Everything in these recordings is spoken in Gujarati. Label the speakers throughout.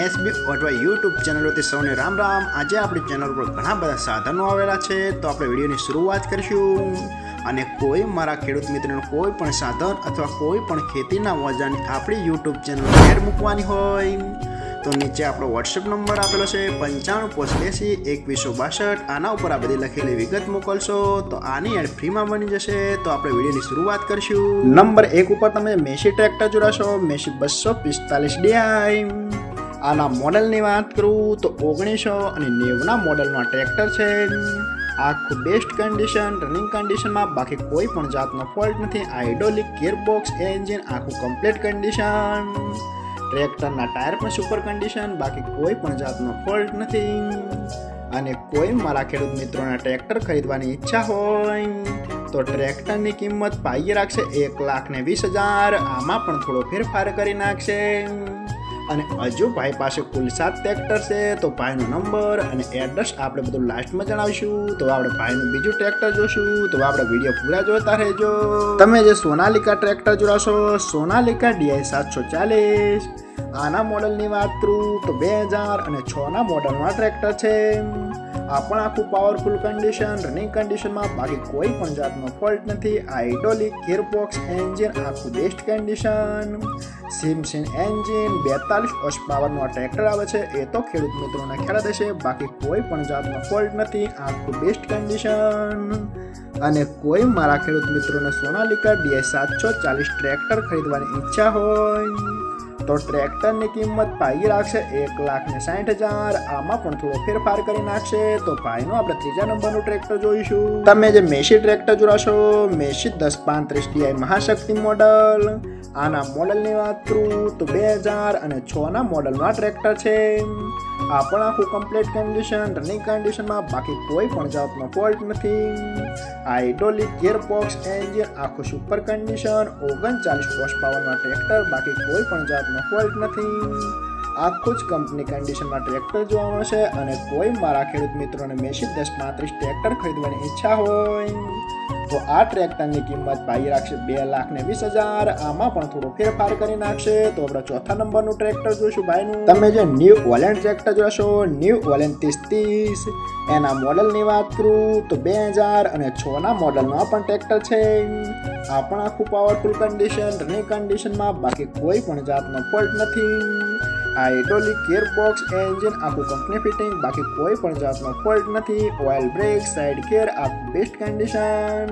Speaker 1: એસબી ઓટો યુટ્યુબ ચેનલોથી સૌને રામ રામ। આજે આપણી ચેનલ પર ઘણા બધા સાધનો આવેલા છે, તો આપણે વિડીયોની શરૂઆત કરીશું। અને કોઈ મારા ખેડૂત મિત્રોને કોઈ પણ સાધન અથવા કોઈ પણ ખેતીના ઓજારની આપણી યુટ્યુબ ચેનલ એડ મૂકવાની હોય તો નીચે આપણો વોટ્સએપ નંબર આપેલો છે 95822162। આના ઉપર આ બધી લખેલી વિગત મોકલશો તો આની એડ ફ્રીમાં બની જશે। તો આપણે વિડીયોની શરૂઆત કરીશું। નંબર 1 ઉપર તમે મેસી ટ્રેક્ટર જોડાશો, મેસી 245DI। આના મોડલની વાત કરું તો 1990ના મોડલમાં ટ્રેક્ટર છે। આખું બેસ્ટ કન્ડિશન, રનિંગ કન્ડિશનમાં, બાકી કોઈ પણ જાતનો ફોલ્ટ નથી। હાઇડ્રોલિક ગિયરબોક્સ, એન્જિન આખું કમ્પ્લીટ કન્ડિશન। ટ્રેક્ટરના ટાયર પણ સુપર કન્ડિશન, બાકી કોઈ પણ જાતનો ફોલ્ટ નથી। અને કોઈ મારા ખેડૂત મિત્રોના ટ્રેક્ટર ખરીદવાની ઈચ્છા હોય તો ટ્રેક્ટરની કિંમત પાઈએ રાખશે 1,20,000। આમાં પણ થોડો ફેરફાર કરી નાખશે। અને હજુ ભાઈ પાસે કુલ 7 ટ્રેક્ટર છે, તો ભાઈનો નંબર અને એડ્રેસ આપણે બધું લાસ્ટમાં જણાવીશું। તો આપણે ભાઈનું બીજું ટ્રેક્ટર જોશું, તો આપણે વિડીયો પૂરા જોતા રહેજો। તમે જે સોનાલિકા ટ્રેક્ટર જોડાશો, સોનાલિકા DI 740। આના મોડલની વાત કરું તો 2006ના મોડલમાં ટ્રેક્ટર છે। આ પણ આખું પાવરફુલ કન્ડિશન, રનિંગ કન્ડિશનમાં, બાકી કોઈ પણ જાતનો ફોલ્ટ નથી। હાઇડ્રોલિક ગિયરબોક્સ, એન્જિન આખું બેસ્ટ કન્ડિશન। સિમસિન એન્જિન 42 હોર્સ પાવરનું આ ટ્રેક્ટર આવે છે, એ તો ખેડૂત મિત્રોને ખ્યાલ હશે, બાકી કોઈ પણ જાતનો ફોલ્ટ નથી। આખું બેસ્ટ કન્ડિશન। અને કોઈ મારા ખેડૂત મિત્રોને સોનાલિકા DI 740 ટ્રેક્ટર ખરીદવાની ઈચ્છા હોય તો ટ્રેક્ટરની કિંમત પાઈ રાખશે 1,60,000। આમાં પણ થોડો ફેરફાર કરી નાખશે। તો ભાઈનું આપણે ત્રીજા નંબરનું ટ્રેક્ટર જોઈશું। તમે જે મેસી ટ્રેક્ટર જોડાશો, મેસી 1035DI મહાશક્તિ મોડલ। આના મોડલની વાત કરું તો 2006ના મોડલમાં ટ્રેક્ટર છે। આ પણ આખું કમ્પ્લીટ કન્ડિશન, રનિંગ કન્ડિશનમાં, બાકી કોઈ પણ જાતનો ફોલ્ટ નથી। હાઇડ્રોલિક ગિયરબોક્સ, એન્જિન આખું સુપર કન્ડિશન। 39 હોર્સ પાવરમાં ટ્રેક્ટર, બાકી કોઈ પણ જાતનો ફોલ્ટ નથી। આખું જ કંપની કન્ડિશનમાં ટ્રેક્ટર જોવા મળશે। અને કોઈ મારા ખેડૂત મિત્રોને મેસી 1035 ટ્રેક્ટર ખરીદવાની ઈચ્છા હોય તો આ ટ્રેક્ટરની કિંમત પાઈ રાખશે 2,20,000। આમાં પણ થોડો ફેરફાર કરી નાખશે। તો આપણે ચોથા નંબરનું ટ્રેક્ટર જોઈશું ભાઈનું। તમે જે ન્યૂ ઓલેન્ડ ટ્રેક્ટર જોશો, ન્યૂ ઓલેન્ડ 3030। એના મોડલની વાત કરું તો 2006ના મોડલનું આ પણ ટ્રેક્ટર છે। આ પણ આખું પાવરફુલ કન્ડિશન, રનિંગ કન્ડિશનમાં, બાકી કોઈ પણ જાતનો ફોલ્ટ નથી। હાઇડ્રોલિક ગિયરબોક્સ, એન્જિન આખું કંપની ફિટિંગ, બાકી કોઈ પણ જાતનો ફોલ્ટ નથી। ઓઇલ બ્રેક, સાઇડ ગિયર આખું બેસ્ટ કન્ડિશન।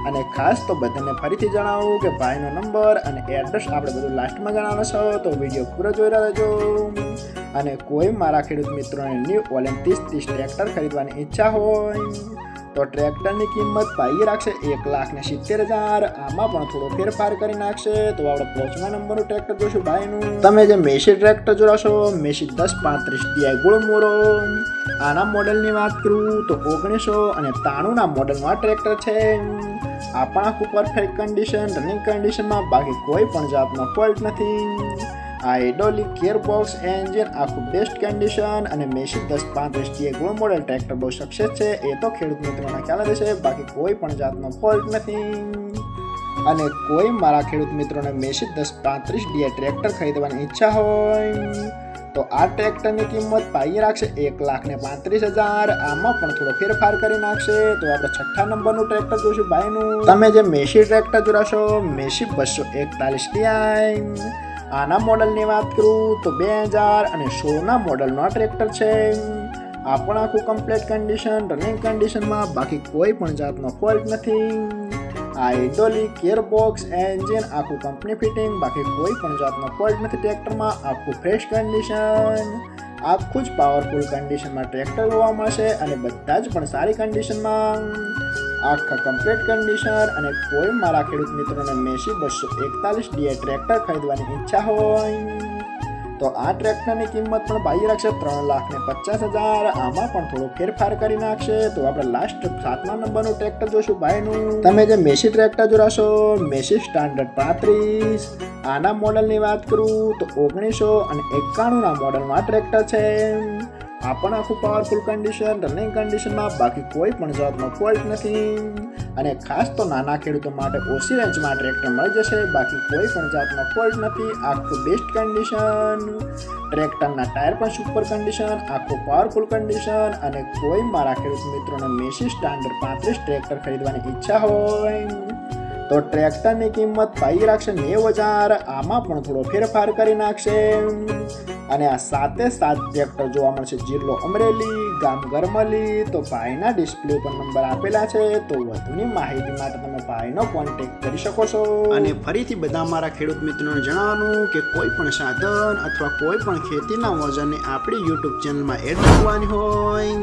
Speaker 1: અને ખાસ તો બધાને ફરીથી જણાવું કે ભાઈનો નંબર અને એડ્રેસ આપણે બધું લાસ્ટમાં જણાવશો, તો વિડીયો પૂરો જોઈ રહેજો। અને કોઈ મારા ખેડૂત મિત્રોને ન્યૂ ઓલેન્ડ 3030 ટ્રેક્ટર ખરીદવાની ઈચ્છા હોય તો ટ્રેક્ટરની કિંમત પાઈ રાખશે 1,70,000। આમાં પણ થોડો ફેરફાર કરી નાખશે। તો આપણે 5મા નંબરનું ટ્રેક્ટર જોઈશું ભાઈનું। તમે જે મેસી ટ્રેક્ટર જોડાશો, મેસી 1035DI ગુળમોરો। આના મોડલની વાત કરું તો 1993ના મોડલમાં આ ટ્રેક્ટર છે। આ પણ આખું પરફેક્ટ કન્ડિશન, રનિંગ કન્ડિશનમાં, બાકી કોઈ પણ જાતનો ફોલ્ટ નથી। હાઇડ્રોલિક ગિયરબોક્સ, એન્જિન આખું બેસ્ટ કન્ડિશન। અને મેસી 1035DI ગુણ મોડલ ટ્રેક્ટર બહુ સક્સેસ છે, એ તો ખેડૂત મિત્રોને ખ્યાલ હશે, બાકી કોઈ પણ જાતનો ફોલ્ટ નથી। અને કોઈ મારા ખેડૂત મિત્રોને મેસી 1035DI ટ્રેક્ટર ખરીદવાની ઈચ્છા હોય તો આ ટ્રેક્ટરની કિંમત પાઈ રાખશે 1,35,000। આમાં પણ થોડો ફેરફાર કરી નાખશે। તો આપણે છઠ્ઠા નંબરનું ટ્રેક્ટર જોઈશું ભાઈનું। તમે જે મેસી ટ્રેક્ટર જોડાશો, મેસી 241DI। આના મોડલની વાત કરું તો 2016ના મોડલનું આ ટ્રેક્ટર છે। આ પણ આખું કમ્પ્લીટ કન્ડિશન, રનિંગ કન્ડિશનમાં, બાકી કોઈ પણ જાતનો ફોલ્ટ નથી। હાઇડ્રોલિક ગિયરબોક્સ, એન્જિન આખું કંપની ફિટિંગ, બાકી કોઈ પણ જાતનો ફોલ્ટ નથી ટ્રેક્ટરમાં। આખું ફ્રેશ કન્ડિશન, આખું જ પાવરફુલ કન્ડિશનમાં ટ્રેક્ટર જોવા મળશે। અને બધા જ પણ સારી કન્ડિશનમાં, આખા કમ્પ્લીટ કન્ડિશન। અને કોઈ મારા ખેડૂત મિત્રોને મેસી 241DI ટ્રેક્ટર ખરીદવાની ઈચ્છા હોય તો આ ટ્રેક્ટરની કિંમત પણ પાઈ રાખશે 3,50,000। આમાં પણ થોડો ફેરફાર કરી નાખશે। તો આપણે લાસ્ટ 7મા નંબરનું ટ્રેક્ટર જોઈશું ભાઈનું। તમે જે મેસી ટ્રેક્ટર જોડાશો, મેસી સ્ટાન્ડર્ડ 35। આના મોડલની વાત કરું તો 1991ના મોડલમાં ટ્રેક્ટર છે। આ પણ આખું પાવરફુલ કન્ડિશન, રનિંગ કન્ડિશનમાં, બાકી કોઈ પણ જાતનો ફોલ્ટ નથી. અને ખાસ તો નાના ખેડૂતો માટે ઓછી રેન્જમાં ટ્રેક્ટર મળી જશે, બાકી કોઈ પણ જાતનો ફોલ્ટ નથી. આખું બેસ્ટ કન્ડિશન, ટ્રેક્ટરના ટાયર પણ સુપર કન્ડિશન, આખું પાવરફુલ કન્ડિશન. અને કોઈ મારા ખેડૂત મિત્રોને મેસી સ્ટાન્ડર્ડ 35 ટ્રેક્ટર ખરીદવાની ઈચ્છા હોય તો ટ્રેક્ટરની કિંમત પાઈ રાખશે 90,000. આમાં પણ થોડો ફેરફાર કરી નાખશે. અને આ 7 ટ્રેક્ટર જોવા મળશે જિલ્લો અમરેલી, ગામ ગરમલી. તો ભાઈના ડિસ્પ્લે પર નંબર આપેલા છે, તો વધુની માહિતી માટે તમે ભાઈનો કોન્ટેક્ટ કરી શકો છો. અને ફરીથી બધા મારા ખેડૂત મિત્રોને જણાવવાનું કે કોઈ પણ સાધન અથવા કોઈ પણ ખેતીના ઓજારને આપણી યુટ્યુબ ચેનલમાં એડ કરવાની હોય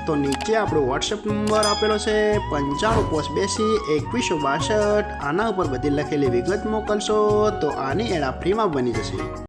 Speaker 1: તો નીચે આપણો વોટ્સએપ નંબર આપેલો છે 9582 2162. આના ઉપર બધી લખેલી વિગત મોકલશો તો આની એડ ફ્રીમાં બની જશે.